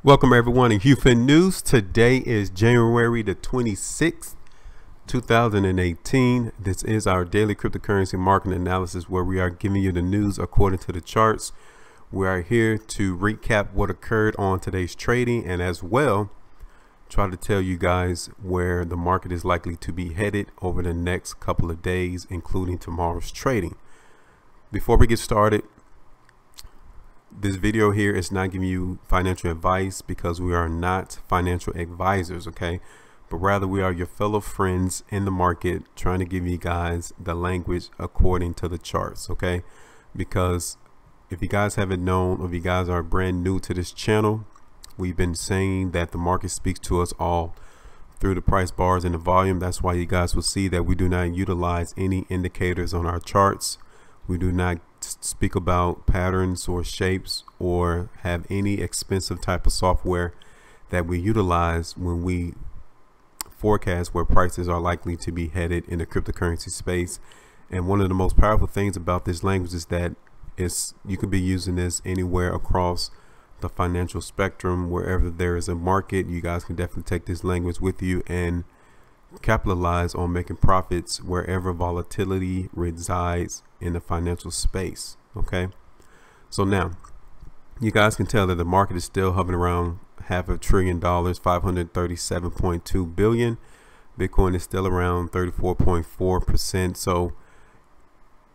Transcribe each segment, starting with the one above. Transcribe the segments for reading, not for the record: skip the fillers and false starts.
Welcome everyone in HueFin News. Today is January the 26th, 2018. This is our daily cryptocurrency market analysis where we are giving you the news according to the charts. We are here to recap what occurred on today's trading and as well try to tell you guys where the market is likely to be headed over the next couple of days, including tomorrow's trading. Before we get started, this video here is not giving you financial advice because we are not financial advisors, okay? But rather we are your fellow friends in the market trying to give you guys the language according to the charts, okay? Because if you guys haven't known, or if you guys are brand new to this channel, we've been saying that the market speaks to us all through the price bars and the volume. That's why you guys will see that we do not utilize any indicators on our charts. We do not speak about patterns or shapes or have any expensive type of software that we utilize when we forecast where prices are likely to be headed in the cryptocurrency space. And one of the most powerful things about this language is that you could be using this anywhere across the financial spectrum. Wherever there is a market, you guys can definitely take this language with you and capitalize on making profits wherever volatility resides in the financial space. Okay, so now you guys can tell that the market is still hovering around $500 billion, 537.2 billion. Bitcoin is still around 34.4%. So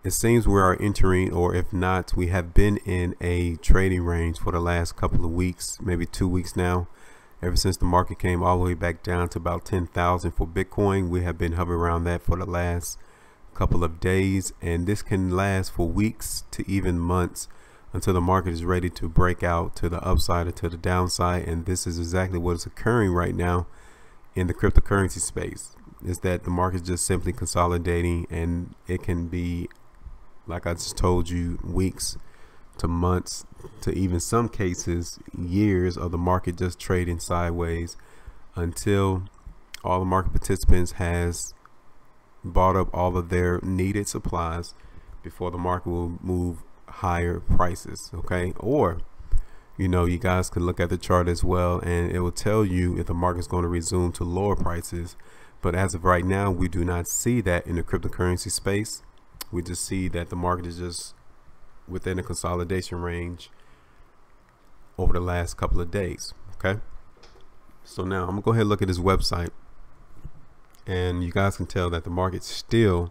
it seems we are entering, or if not, we have been in a trading range for the last couple of weeks, maybe 2 weeks now. Ever since the market came all the way back down to about 10,000 for Bitcoin, we have been hovering around that for the last couple of days, and this can last for weeks to even months until the market is ready to break out to the upside or to the downside. And this is exactly what is occurring right now in the cryptocurrency space, is that the market is just simply consolidating, and it can be, like I just told you, weeks to months to even some cases years of the market just trading sideways until all the market participants has bought up all of their needed supplies before the market will move higher prices. Okay, or you know, you guys can look at the chart as well and it will tell you if the market is going to resume to lower prices. But as of right now, we do not see that in the cryptocurrency space. We just see that the market is just within a consolidation range over the last couple of days. Okay, so now I'm gonna go ahead and look at this website, and you guys can tell that the market still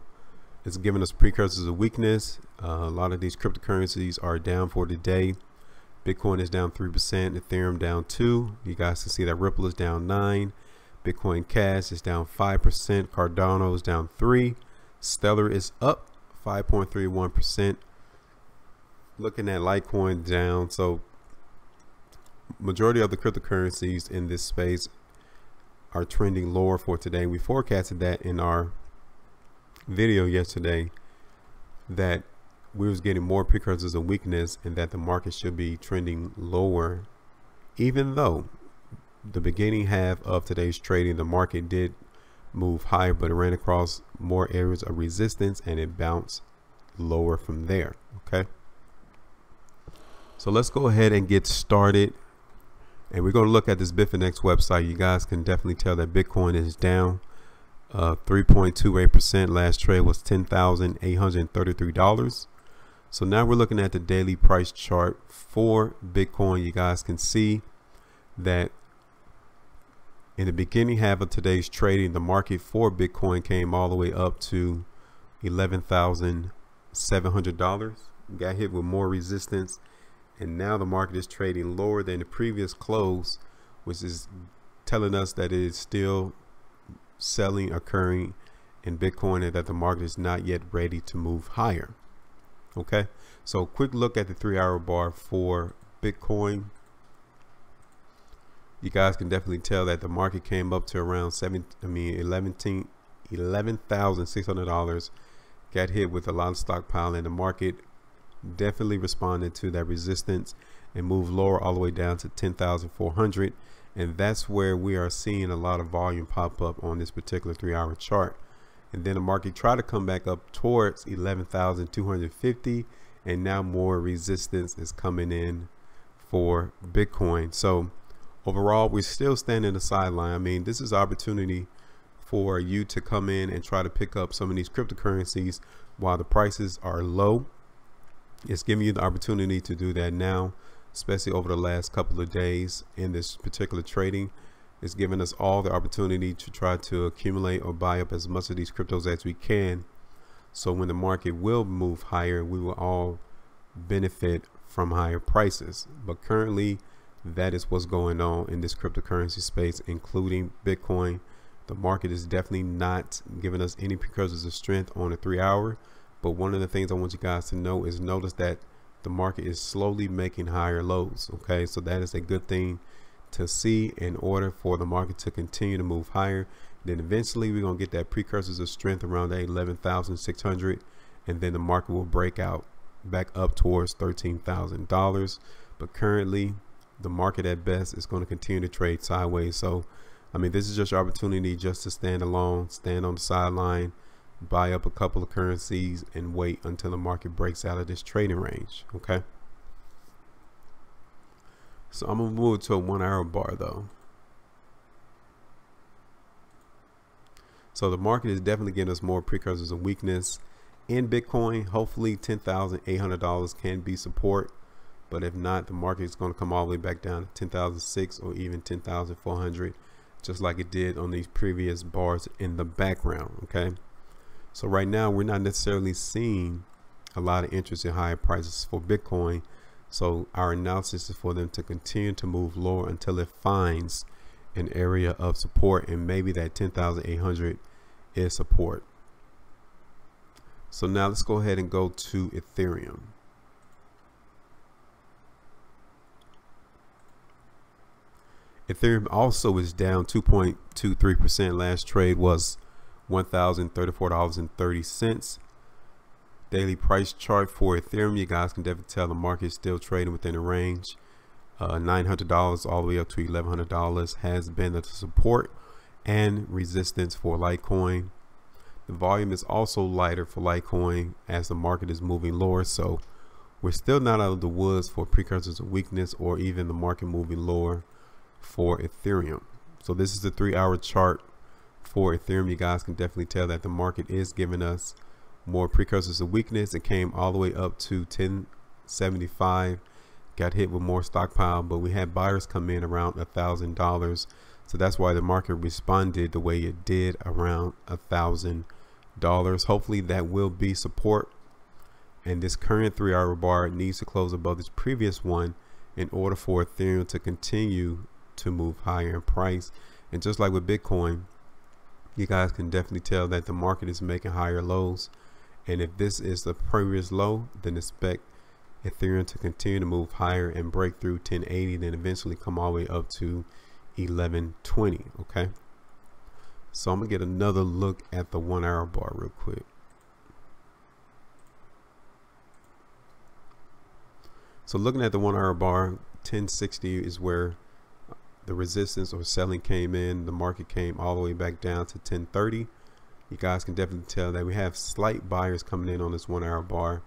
is giving us precursors of weakness. A lot of these cryptocurrencies are down for the day. Bitcoin is down 3%, Ethereum down 2%. You guys can see that Ripple is down 9%, Bitcoin Cash is down 5%, Cardano is down 3%, Stellar is up 5.31%. Looking at Litecoin down. So majority of the cryptocurrencies in this space are trending lower for today. We forecasted that in our video yesterday, that we was getting more precursors of weakness and that the market should be trending lower, even though the beginning half of today's trading the market did move higher, but it ran across more areas of resistance and it bounced lower from there. Okay, so let's go ahead and get started, and we're going to look at this Bitfinex website. You guys can definitely tell that Bitcoin is down 3.28%. Last trade was $10,833. So now we're looking at the daily price chart for Bitcoin. You guys can see that in the beginning half of today's trading, the market for Bitcoin came all the way up to $11,700, got hit with more resistance, and now the market is trading lower than the previous close, which is telling us that it is still selling occurring in Bitcoin and that the market is not yet ready to move higher. Okay, so quick look at the 3-hour bar for Bitcoin. You guys can definitely tell that the market came up to around $11,600, got hit with a lot of stockpile, and the market definitely responded to that resistance and moved lower all the way down to 10,400, and that's where we are seeing a lot of volume pop up on this particular 3-hour chart. And then the market tried to come back up towards 11,250, and now more resistance is coming in for Bitcoin. So overall, we're still standing on the sideline. I mean, this is an opportunity for you to come in and try to pick up some of these cryptocurrencies while the prices are low. It's giving you the opportunity to do that now, especially over the last couple of days in this particular trading. It's giving us all the opportunity to try to accumulate or buy up as much of these cryptos as we can. So when the market will move higher, we will all benefit from higher prices. But currently, that is what's going on in this cryptocurrency space, including Bitcoin. The market is definitely not giving us any precursors of strength on a 3-hour. But one of the things I want you guys to know is notice that the market is slowly making higher lows. Okay, so that is a good thing to see in order for the market to continue to move higher. Then eventually we're going to get that precursors of strength around that 11,600, and then the market will break out back up towards $13,000. But currently the market at best is going to continue to trade sideways. So I mean, this is just your opportunity just to stand alone, stand on the sideline, buy up a couple of currencies and wait until the market breaks out of this trading range. Okay, so I'm gonna move to a 1-hour bar though. So the market is definitely getting us more precursors of weakness in Bitcoin. Hopefully $10,800 can be support, but if not, the market is going to come all the way back down to 10,006 or even 10,400, just like it did on these previous bars in the background. Okay, so right now we're not necessarily seeing a lot of interest in higher prices for Bitcoin. So our analysis is for them to continue to move lower until it finds an area of support, and maybe that 10,800 is support. So now let's go ahead and go to Ethereum. Ethereum also is down 2.23%. Last trade was $1,034.30. Daily price chart for Ethereum, you guys can definitely tell the market is still trading within a range. $900 all the way up to $1,100 has been the support and resistance for Litecoin. The volume is also lighter for Litecoin as the market is moving lower. So we're still not out of the woods for precursors of weakness or even the market moving lower for Ethereum. So this is the 3-hour chart for Ethereum. You guys can definitely tell that the market is giving us more precursors of weakness. It came all the way up to 1075, got hit with more stockpile, but we had buyers come in around $1,000. So that's why the market responded the way it did, around $1,000. Hopefully that will be support, and this current 3-hour bar needs to close above this previous one in order for Ethereum to continue to move higher in price. And just like with Bitcoin, you guys can definitely tell that the market is making higher lows, and if this is the previous low, then expect Ethereum to continue to move higher and break through 1080, then eventually come all the way up to 1120. Okay, so I'm gonna get another look at the 1-hour bar real quick. So looking at the 1-hour bar, 1060 is where the resistance or selling came in. The market came all the way back down to 1030. You guys can definitely tell that we have slight buyers coming in on this 1-hour bar,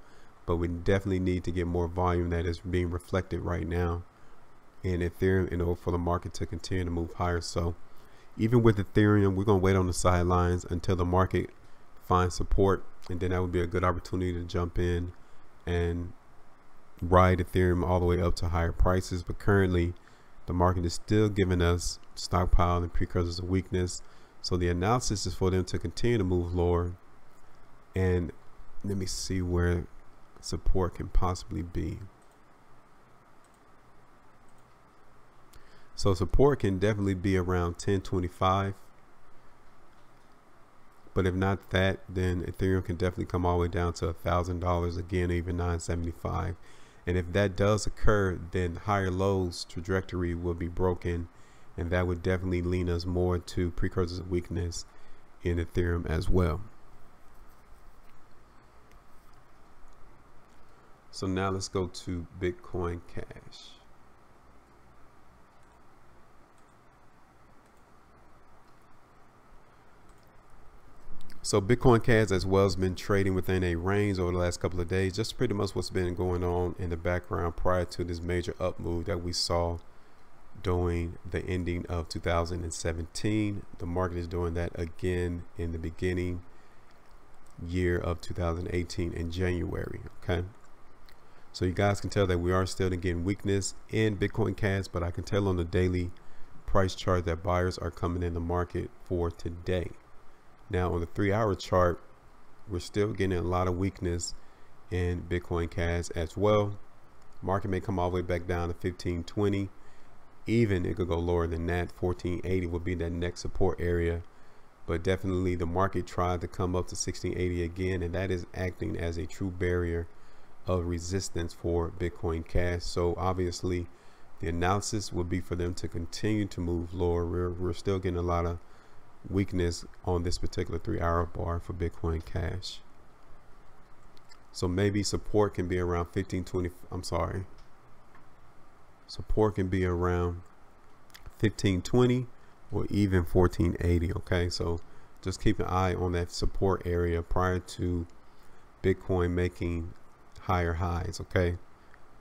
but we definitely need to get more volume that is being reflected right now in Ethereum in order for the market to continue to move higher. So even with Ethereum, we're going to wait on the sidelines until the market finds support, and then that would be a good opportunity to jump in and ride Ethereum all the way up to higher prices. But currently the market is still giving us stockpile and precursors of weakness. So the analysis is for them to continue to move lower, and let me see where support can possibly be. So support can definitely be around 1025, but if not that, then Ethereum can definitely come all the way down to $1,000 again, even 975. And if that does occur, then higher lows trajectory will be broken, and that would definitely lean us more to precursors of weakness in Ethereum as well. So now let's go to Bitcoin Cash. So Bitcoin Cash as well has been trading within a range over the last couple of days, just pretty much what's been going on in the background prior to this major up move that we saw during the ending of 2017. The market is doing that again in the beginning year of 2018 in January. Okay, so you guys can tell that we are still getting weakness in Bitcoin Cash, but I can tell on the daily price chart that buyers are coming in the market for today. Now on the 3-hour chart, we're still getting a lot of weakness in Bitcoin Cash as well. Market may come all the way back down to 1520. Even it could go lower than that. 1480 would be that next support area, but definitely the market tried to come up to 1680 again, and that is acting as a true barrier of resistance for Bitcoin Cash. So obviously the analysis would be for them to continue to move lower. We're still getting a lot of weakness on this particular 3-hour bar for Bitcoin Cash. So maybe support can be around 1520. Support can be around 1520 or even 1480. Okay, so just keep an eye on that support area prior to Bitcoin making higher highs. Okay,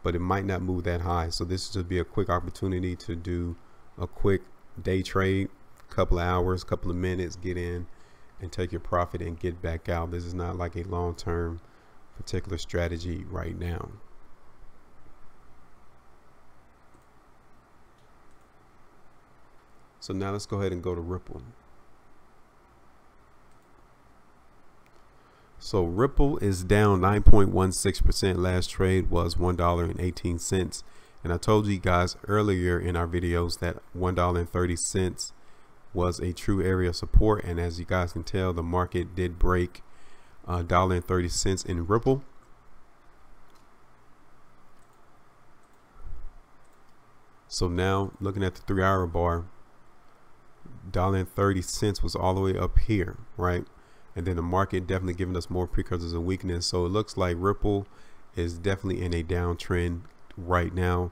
but it might not move that high. So this is just be a quick opportunity to do a quick day trade, couple of hours, couple of minutes, get in and take your profit and get back out. This is not like a long-term particular strategy right now. So now let's go ahead and go to Ripple. So Ripple is down 9.16%. Last trade was $1.18. And I told you guys earlier in our videos that $1.30 was a true area of support. And as you guys can tell, the market did break $1.30 in Ripple. So now looking at the 3-hour bar, $1.30 was all the way up here, right? And then the market definitely giving us more precursors of weakness. So it looks like Ripple is definitely in a downtrend right now,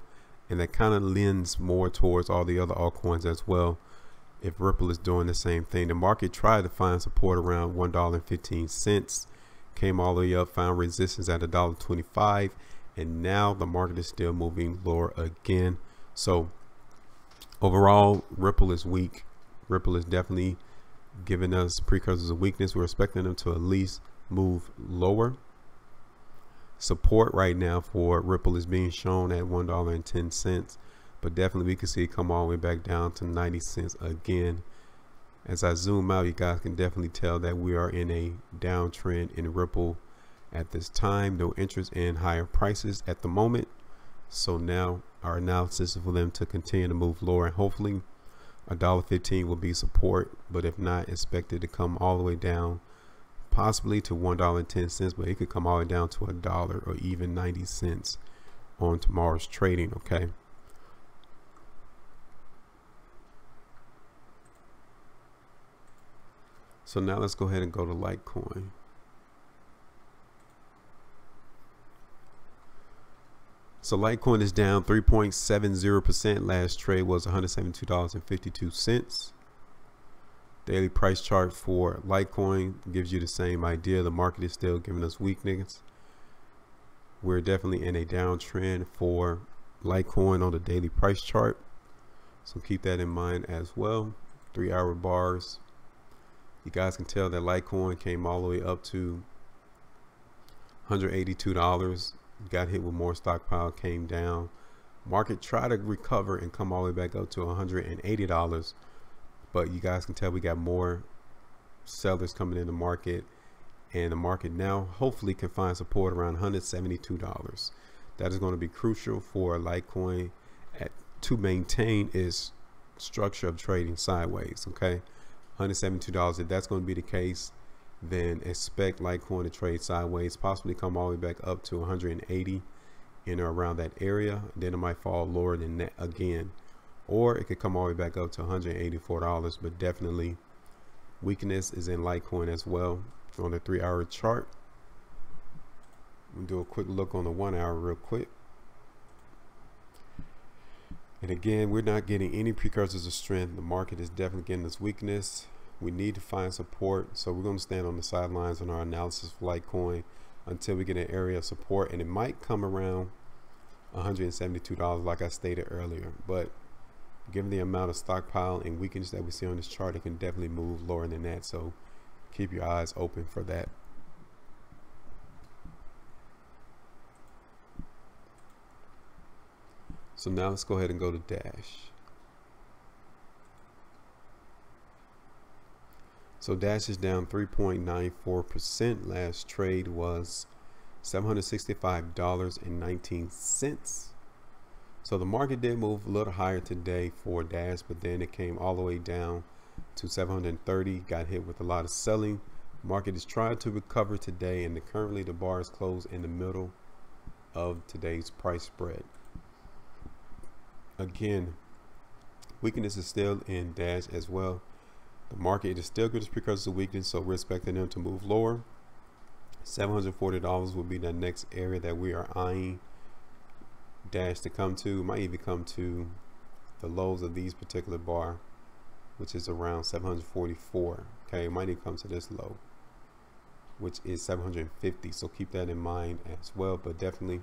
and that kind of lends more towards all the other altcoins as well. If Ripple is doing the same thing, the market tried to find support around $1.15, came all the way up, found resistance at $1.25, and now the market is still moving lower again. So overall, Ripple is weak. Ripple is definitely giving us precursors of weakness. We're expecting them to at least move lower. Support right now for Ripple is being shown at $1.10, but definitely we can see it come all the way back down to 90 cents again. As I zoom out, you guys can definitely tell that we are in a downtrend in Ripple at this time. No interest in higher prices at the moment. So now our analysis is for them to continue to move lower, and hopefully $1.15 will be support, but if not, expected to come all the way down, possibly to $1.10, but it could come all the way down to $1 or even 90 cents on tomorrow's trading. Okay, so now let's go ahead and go to Litecoin. So Litecoin is down 3.70%. Last trade was $172.52. Daily price chart for Litecoin gives you the same idea. The market is still giving us weakness. We're definitely in a downtrend for Litecoin on the daily price chart, so keep that in mind as well. 3-hour bars, you guys can tell that Litecoin came all the way up to $182. Got hit with more stockpile, came down. Market tried to recover and come all the way back up to $180, but you guys can tell we got more sellers coming in the market, and the market now hopefully can find support around $172. That is going to be crucial for Litecoin to maintain its structure of trading sideways. Okay, $172. If that's going to be the case, then expect Litecoin to trade sideways, possibly come all the way back up to 180 in or around that area. Then it might fall lower than that again, or it could come all the way back up to $184. But definitely weakness is in Litecoin as well on the 3-hour chart. We'll do a quick look on the 1-hour real quick. And again, we're not getting any precursors of strength. The market is definitely getting this weakness. We need to find support, so we're going to stand on the sidelines on our analysis for Litecoin until we get an area of support, and it might come around $172 like I stated earlier. But given the amount of stockpile and weakness that we see on this chart, it can definitely move lower than that. So keep your eyes open for that. So now let's go ahead and go to Dash. So Dash is down 3.94%. Last trade was $765.19. So the market did move a little higher today for Dash, but then it came all the way down to 730, got hit with a lot of selling. Market is trying to recover today, and currently the bar is closed in the middle of today's price spread. Again, weakness is still in Dash as well. The market is still good because of weakness, so we're expecting them to move lower. $740 will be the next area that we are eyeing Dash to come to. It might even come to the lows of these particular bar, which is around 744. Okay, it might even come to this low, which is 750. So keep that in mind as well. But definitely,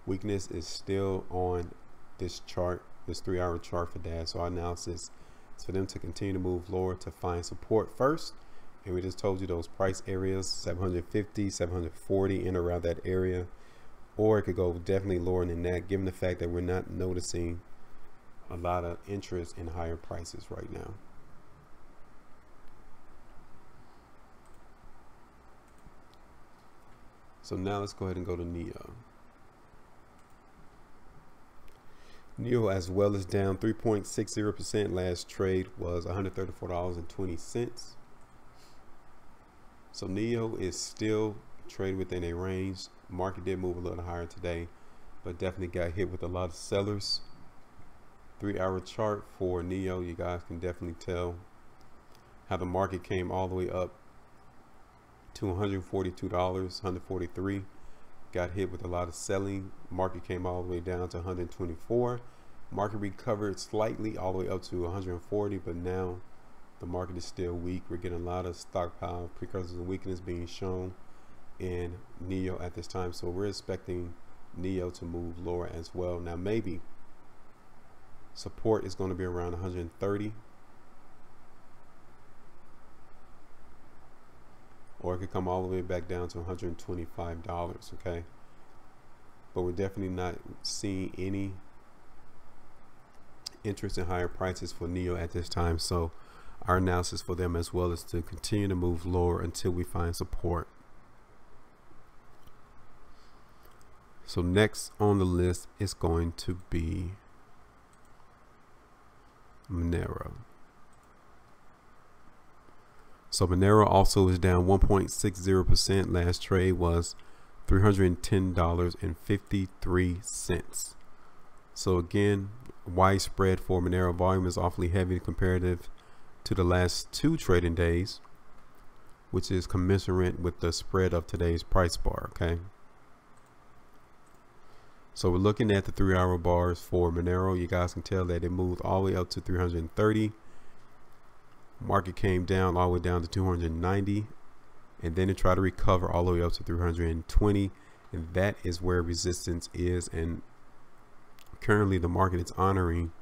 weakness is still on this chart, this 3-hour chart for Dash. So our analysis is for them to continue to move lower to find support first. And we just told you those price areas, 750, 740, in around that area. Or it could go definitely lower than that, given the fact that we're not noticing a lot of interest in higher prices right now. So now let's go ahead and go to Neo. Neo as well is down 3.60%. Last trade was $134.20. So Neo is still trading within a range. Market did move a little higher today, but definitely got hit with a lot of sellers. 3-hour chart for Neo, you guys can definitely tell how the market came all the way up to $142, $143. Got hit with a lot of selling. Market came all the way down to 124. Market recovered slightly all the way up to 140, but now the market is still weak. We're getting a lot of stockpile precursors of weakness being shown in Neo at this time. So we're expecting Neo to move lower as well. Now maybe support is going to be around 130. Or it could come all the way back down to $125, okay? But we're definitely not seeing any interest in higher prices for Neo at this time. So our analysis for them as well is to continue to move lower until we find support. So next on the list is going to be Monero. So Monero also is down 1.60%. Last trade was $310.53. So again, widespread for Monero. Volume is awfully heavy comparative to the last 2 trading days, which is commensurate with the spread of today's price bar. Okay. So we're looking at the 3-hour bars for Monero. You guys can tell that it moved all the way up to 330. Market came down all the way down to 290, and then it tried to recover all the way up to 320, and that is where resistance is. And currently the market is honoring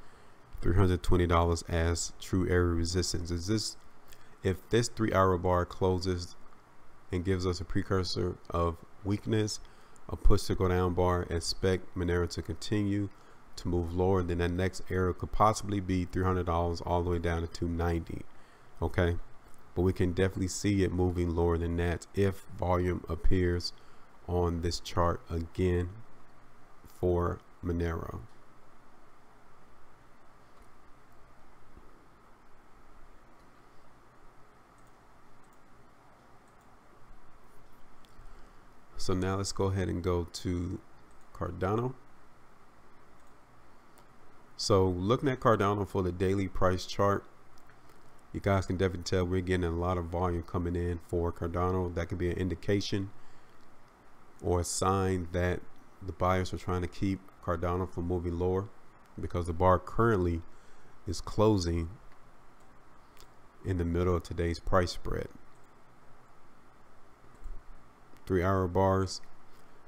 $320 as true area resistance. If this 3-hour bar closes and gives us a precursor of weakness, a push to go down bar, expect Monero to continue to move lower. Then that next area could possibly be $300 all the way down to 290. Okay, but we can definitely see it moving lower than that if volume appears on this chart again for Monero. So now let's go ahead and go to Cardano. So looking at Cardano for the daily price chart, you guys can definitely tell we're getting a lot of volume coming in for Cardano. That could be an indication or a sign that the buyers are trying to keep Cardano from moving lower, because the bar currently is closing in the middle of today's price spread. 3-hour bars,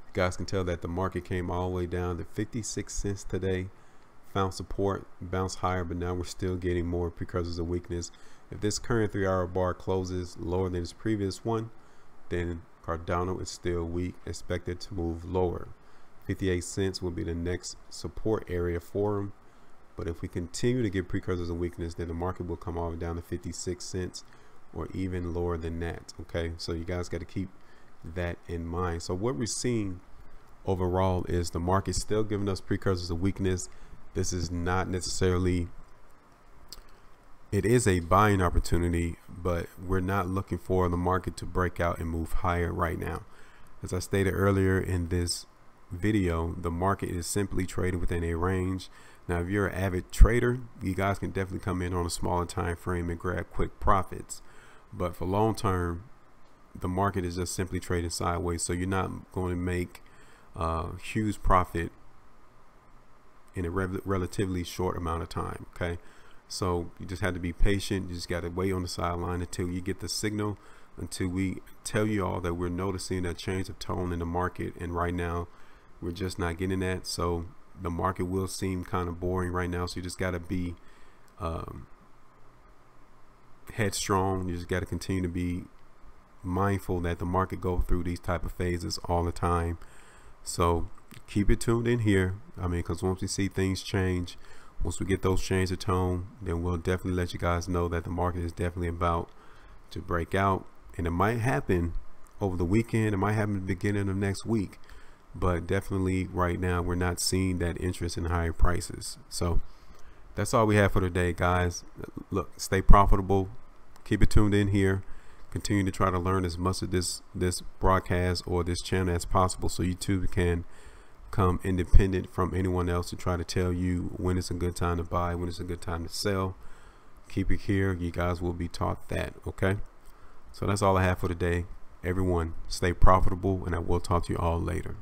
you guys can tell that the market came all the way down to 56 cents today, found support, bounced higher, but now we're still getting more precursors of weakness. If this current 3-hour bar closes lower than its previous one, then Cardano is still weak, expected to move lower. 58 cents will be the next support area for him. But if we continue to get precursors of weakness, then the market will come all the way down to 56 cents or even lower than that. Okay, so you guys got to keep that in mind. So what we're seeing overall is the market still giving us precursors of weakness. This is not necessarily, it is a buying opportunity, but we're not looking for the market to break out and move higher right now. As I stated earlier in this video, the market is simply trading within a range. Now, if you're an avid trader, you guys can definitely come in on a smaller time frame and grab quick profits. But for long term, the market is just simply trading sideways. So you're not going to make huge profit in a relatively short amount of time. Okay, so you just have to be patient. You just got to wait on the sideline until you get the signal, until we tell you all that we're noticing a change of tone in the market. And right now, we're just not getting that. So the market will seem kind of boring right now. So you just got to be headstrong. You just got to continue to be mindful that the market go through these type of phases all the time. So keep it tuned in here. I mean, because once we see things change, once we get those change of tone, then we'll definitely let you guys know that the market is definitely about to break out. And it might happen over the weekend. It might happen at the beginning of next week. But definitely right now, we're not seeing that interest in higher prices. So that's all we have for today, guys. Look, stay profitable. Keep it tuned in here. Continue to try to learn as much of this broadcast or this channel as possible, so you too can come independent from anyone else to try to tell you when it's a good time to buy, when it's a good time to sell. Keep it here. You guys will be taught that. Okay. So that's all I have for today. Everyone, stay profitable, and I will talk to you all later.